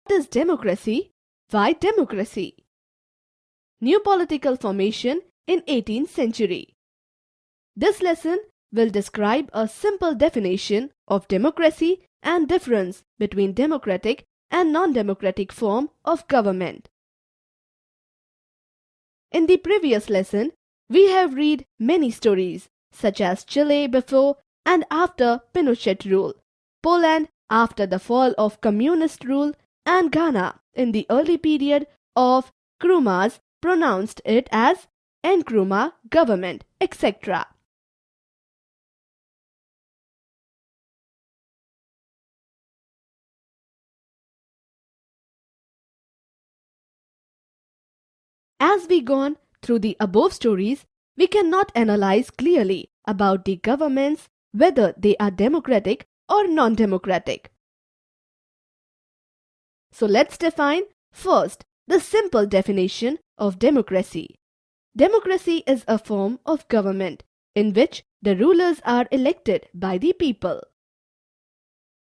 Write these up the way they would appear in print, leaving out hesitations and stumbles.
What is democracy? Why democracy? New political formation in 18th century. This lesson will describe a simple definition of democracy and difference between democratic and non-democratic form of government. In the previous lesson, we have read many stories such as Chile before and after Pinochet rule, Poland after the fall of communist rule, and Ghana in the early period of Nkrumah's, pronounced it as Nkrumah government, etc. As we gone through the above stories, we cannot analyze clearly about the governments whether they are democratic or non-democratic. So let's define first the simple definition of democracy. Democracy is a form of government in which the rulers are elected by the people.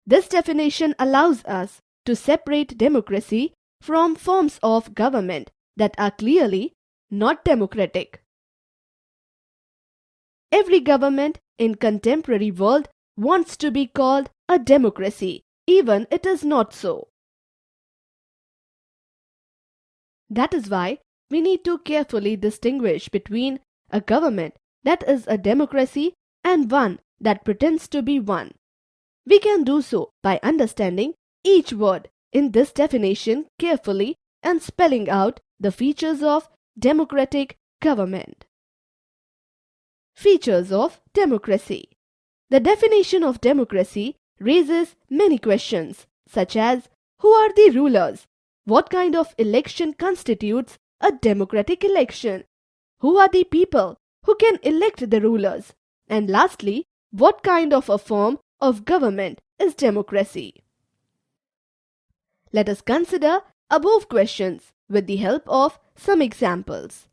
This definition allows us to separate democracy from forms of government that are clearly not democratic. Every government in contemporary world wants to be called a democracy, even it is not so. That is why we need to carefully distinguish between a government that is a democracy and one that pretends to be one. We can do so by understanding each word in this definition carefully and spelling out the features of democratic government. Features of democracy. The definition of democracy raises many questions such as who are the rulers? What kind of election constitutes a democratic election? Who are the people who can elect the rulers? And lastly, what kind of a form of government is democracy? Let us consider above questions with the help of some examples.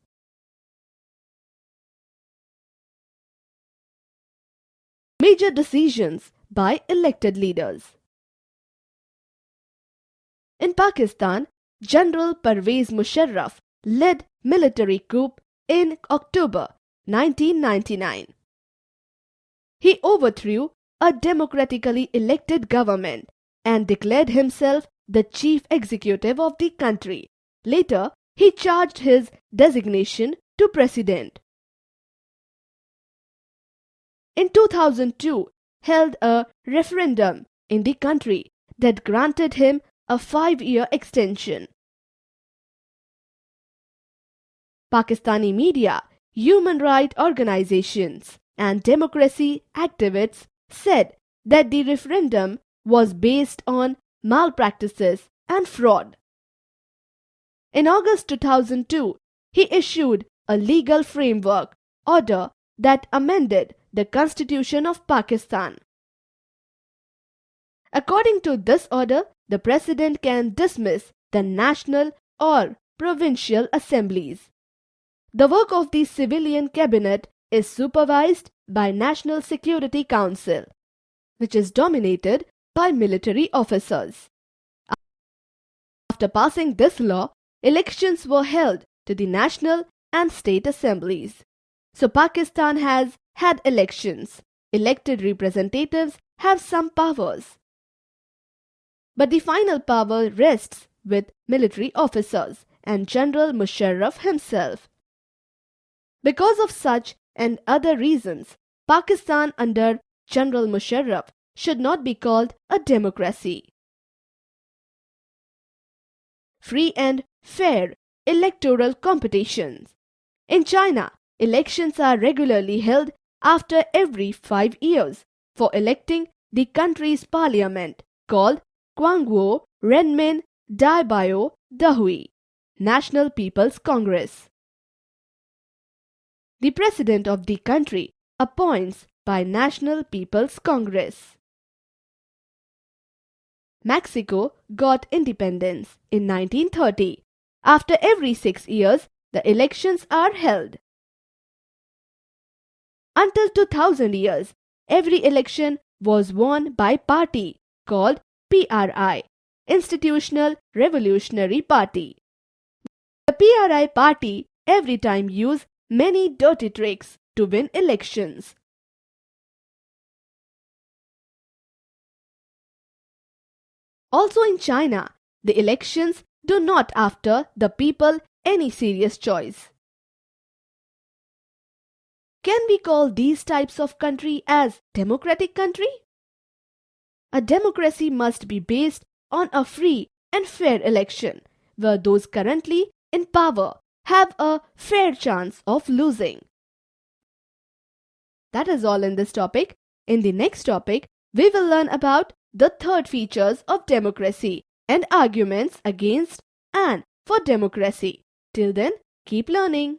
Major decisions by elected leaders. In Pakistan, General Pervez Musharraf led military coup in October 1999. He overthrew a democratically elected government and declared himself the chief executive of the country. Later, he charged his designation to president. In 2002, held a referendum in the country that granted him a 5-year extension. Pakistani media, human rights organizations, and democracy activists said that the referendum was based on malpractices and fraud. In August 2002, he issued a legal framework order that amended the Constitution of Pakistan. According to this order, the President can dismiss the national or provincial assemblies. The work of the civilian cabinet is supervised by National Security Council, which is dominated by military officers. After passing this law, elections were held to the national and state assemblies. So Pakistan has had elections. Elected representatives have some powers. But the final power rests with military officers and General Musharraf himself. Because of such and other reasons, Pakistan under General Musharraf should not be called a democracy. Free and fair electoral competitions. In China, elections are regularly held after every 5 years for electing the country's parliament called Guangguo Renmin Daibao Dahui, National People's Congress. The president of the country appoints by National People's Congress. Mexico got independence in 1930. After every 6 years, the elections are held. Until 2000 years, every election was won by party called PRI, Institutional Revolutionary Party. The PRI party every time use many dirty tricks to win elections. Also in China, the elections do not offer the people any serious choice. Can we call these types of country as democratic country? A democracy must be based on a free and fair election, where those currently in power have a fair chance of losing. That is all in this topic. In the next topic, we will learn about the third features of democracy and arguments against and for democracy. Till then, keep learning.